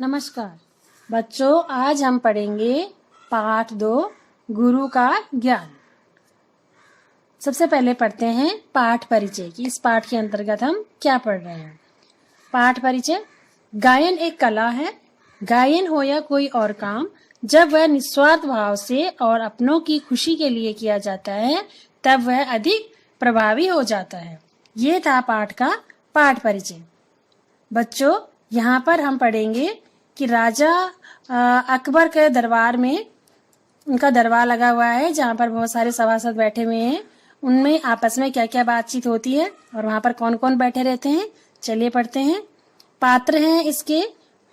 नमस्कार बच्चों, आज हम पढ़ेंगे पाठ 2 गुरु का ज्ञान। सबसे पहले पढ़ते हैं पाठ परिचय की। इस पाठ के अंतर्गत हम क्या पढ़ रहे हैं? पाठ परिचय। गायन एक कला है। गायन हो या कोई और काम, जब वह निस्वार्थ भाव से और अपनों की खुशी के लिए किया जाता है तब वह अधिक प्रभावी हो जाता है। ये था पाठ का पाठ परिचय। बच्चों, यहाँ पर हम पढ़ेंगे कि राजा अकबर के दरबार में, उनका दरबार लगा हुआ है जहाँ पर बहुत सारे सभासद बैठे हुए हैं। उनमें आपस में क्या क्या बातचीत होती है और वहाँ पर कौन कौन बैठे रहते हैं, चलिए पढ़ते हैं। पात्र हैं इसके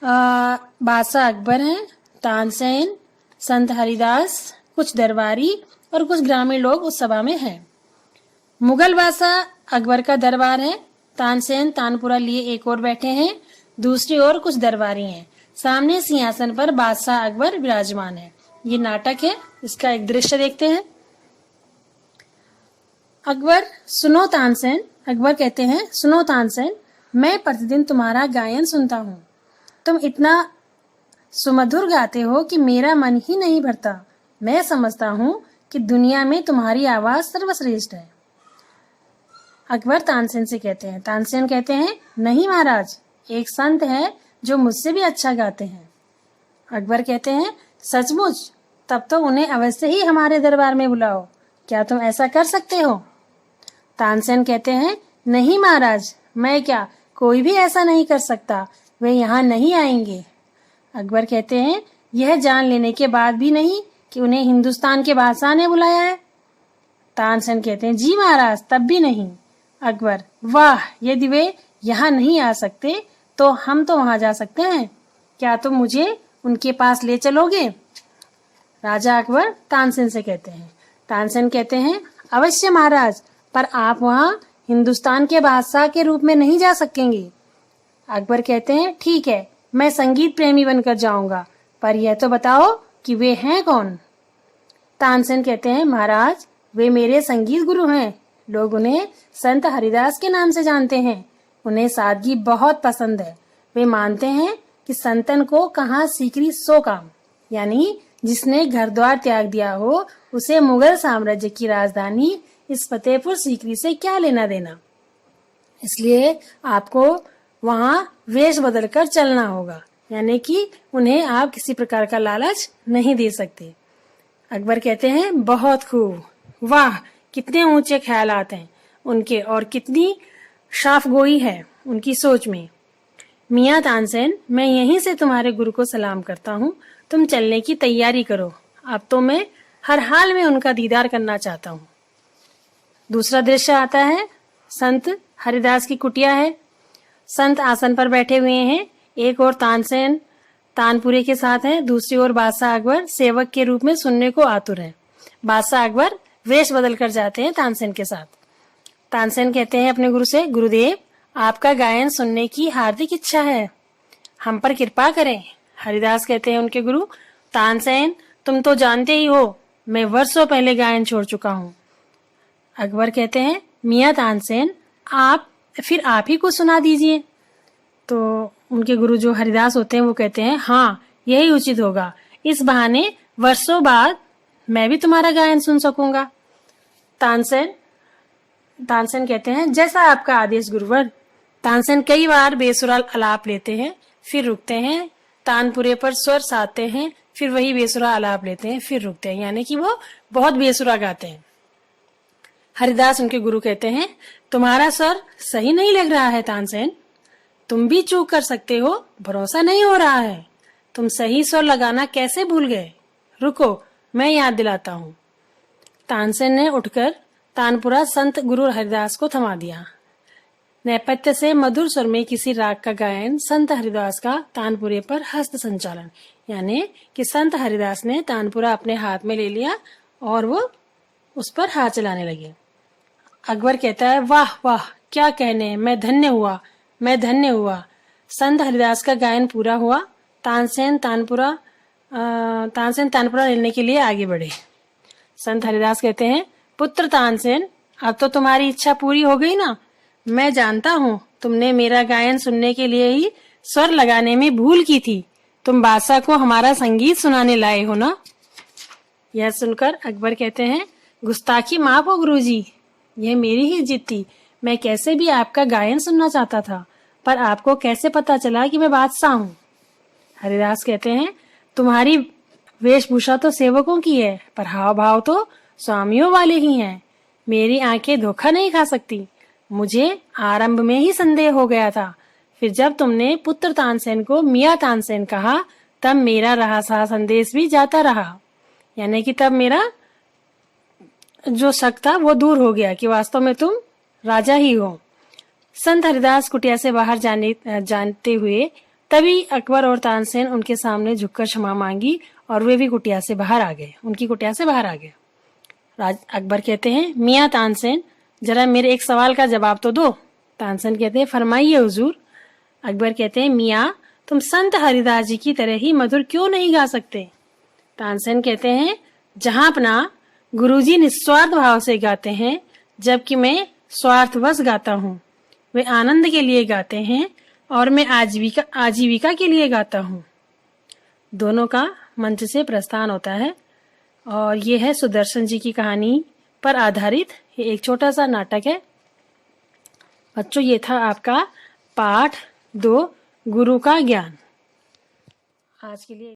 बादशाह अकबर हैं, तानसेन, संत हरिदास, कुछ दरबारी और कुछ ग्रामीण लोग उस सभा में हैं। मुगल बादशाह अकबर का दरबार है। तानसेन तानपुरा लिए एक ओर बैठे हैं, दूसरी ओर कुछ दरबारी हैं। सामने सिंहासन पर बादशाह अकबर विराजमान है। ये नाटक है, इसका एक दृश्य देखते हैं। अकबर कहते हैं, सुनो तानसेन, मैं प्रतिदिन तुम्हारा गायन सुनता हूँ। तुम इतना सुमधुर गाते हो कि मेरा मन ही नहीं भरता। मैं समझता हूँ कि दुनिया में तुम्हारी आवाज सर्वश्रेष्ठ है। अकबर तानसेन से कहते हैं। तानसेन कहते हैं, नहीं महाराज, एक संत है जो मुझसे भी अच्छा गाते हैं। अकबर कहते हैं, सचमुच? तब तो उन्हें अवश्य ही हमारे दरबार में बुलाओ। क्या तुम ऐसा कर सकते हो? तानसेन कहते हैं, नहीं महाराज, मैं क्या, कोई भी ऐसा नहीं कर सकता। वे यहाँ नहीं आएंगे। अकबर कहते हैं, यह जान लेने के बाद भी नहीं कि उन्हें हिंदुस्तान के बादशाह ने बुलाया है? तानसेन कहते हैं, जी महाराज, तब भी नहीं। अकबर, वाह, यदि वे यहाँ नहीं आ सकते तो हम तो वहां जा सकते हैं। क्या तुम मुझे उनके पास ले चलोगे? राजा अकबर तानसेन से कहते हैं। तानसेन कहते हैं, अवश्य महाराज, पर आप वहां हिंदुस्तान के बादशाह के रूप में नहीं जा सकेंगे। अकबर कहते हैं, ठीक है, मैं संगीत प्रेमी बनकर जाऊंगा, पर यह तो बताओ कि वे हैं कौन? तानसेन कहते हैं, महाराज, वे मेरे संगीत गुरु हैं। लोग उन्हें संत हरिदास के नाम से जानते हैं। उन्हें सादगी बहुत पसंद है। वे मानते हैं कि संतन को कहाँ सीकरी सो काम, यानी जिसने घर द्वार त्याग दिया हो उसे मुगल साम्राज्य की राजधानी इस फतेहपुर सीकरी से क्या लेना देना। इसलिए आपको वहाँ वेश बदलकर चलना होगा, यानी कि उन्हें आप किसी प्रकार का लालच नहीं दे सकते। अकबर कहते हैं, बहुत खूब, वाह, कितने ऊंचे ख्यालात हैं उनके और कितनी शाफगोई है उनकी सोच में। मियाँ तानसेन, मैं यहीं से तुम्हारे गुरु को सलाम करता हूँ। तुम चलने की तैयारी करो। अब तो मैं हर हाल में उनका दीदार करना चाहता हूँ। दूसरा दृश्य आता है। संत हरिदास की कुटिया है। संत आसन पर बैठे हुए हैं। एक ओर तानसेन तानपुरे के साथ है, दूसरी ओर बादशाह अकबर सेवक के रूप में सुनने को आतुर है। बादशाह अकबर वेश बदल कर जाते हैं तानसेन के साथ। तानसेन कहते हैं अपने गुरु से, गुरुदेव, आपका गायन सुनने की हार्दिक इच्छा है, हम पर कृपा करें। हरिदास कहते हैं उनके गुरु, तानसेन, तुम तो जानते ही हो, मैं वर्षों पहले गायन छोड़ चुका हूँ। अकबर कहते हैं, मियाँ तानसेन, आप ही को सुना दीजिए। तो उनके गुरु जो हरिदास होते हैं वो कहते हैं, हाँ, यही उचित होगा। इस बहाने वर्षों बाद मैं भी तुम्हारा गायन सुन सकूंगा। तानसेन कहते हैं, जैसा आपका आदेश गुरुवर। तानसेन कई बार बेसुरा आलाप लेते हैं, फिर रुकते हैं, तानपुरे पर स्वर साधते हैं, फिर वही बेसुरा आलाप लेते हैं, फिर रुकते हैं, यानी कि वो बहुत बेसुरा गाते हैं। हरिदास उनके गुरु कहते हैं, तुम्हारा स्वर सही नहीं लग रहा है तानसेन, तुम भी चूक कर सकते हो, भरोसा नहीं हो रहा है। तुम सही स्वर लगाना कैसे भूल गए? रुको, मैं याद दिलाता हूँ। तानसेन ने उठकर तानपुरा संत गुरु हरिदास को थमा दिया। नेपथ्य से मधुर स्वर में किसी राग का गायन संत हरिदास का तानपुरे पर हस्त संचालन, यानी कि संत हरिदास ने तानपुरा अपने हाथ में ले लिया और वो उस पर हाथ चलाने लगे। अकबर कहता है, वाह वाह, क्या कहने, मैं धन्य हुआ। संत हरिदास का गायन पूरा हुआ। तानसेन तानपुरा लेने के लिए आगे बढ़े। संत हरिदास कहते हैं, पुत्र तानसेन, अब तो तुम्हारी इच्छा पूरी हो गई ना। मैं जानता हूँ तुमने मेरा गायन सुनने के लिए ही स्वर लगाने में भूल की थी, तुम बादशाह को हमारा संगीत सुनाने लाए हो ना? यह सुनकर अकबर कहते हैं, गुस्ताखी माफ हो गुरुजी, यह मेरी ही जिद थी। मैं कैसे भी आपका गायन सुनना चाहता था, पर आपको कैसे पता चला कि मैं बादशाह हूँ? हरिदास कहते हैं, तुम्हारी वेशभूषा तो सेवकों की है, पर हाव भाव तो स्वामियों वाले ही हैं। मेरी आंखें धोखा नहीं खा सकती। मुझे आरंभ में ही संदेह हो गया था, फिर जब तुमने पुत्र तानसेन को मियाँ तानसेन कहा, तब मेरा रहा सा संदेश भी जाता रहा। यानी कि तब मेरा जो शक था वो दूर हो गया कि वास्तव में तुम राजा ही हो। संत हरिदास कुटिया से बाहर जानते हुए तभी अकबर और तानसेन उनके सामने झुककर क्षमा मांगी और वे भी कुटिया से बाहर आ गए, उनकी कुटिया से बाहर आ गए। अकबर कहते हैं, मियाँ तानसेन, जरा मेरे एक सवाल का जवाब तो दो। तानसेन कहते हैं, फरमाइए हुजूर। अकबर कहते हैं, मियाँ, तुम संत हरिदास जी की तरह ही मधुर क्यों नहीं गा सकते? तानसेन कहते हैं, जहां अपना गुरुजी निस्वार्थ भाव से गाते हैं, जबकि मैं स्वार्थवश गाता हूँ। वे आनंद के लिए गाते हैं और मैं आजीविका के लिए गाता हूँ। दोनों का मंच से प्रस्थान होता है और ये है सुदर्शन जी की कहानी पर आधारित ये एक छोटा सा नाटक है। बच्चों, ये था आपका पाठ 2, गुरु का ज्ञान। आज के लिए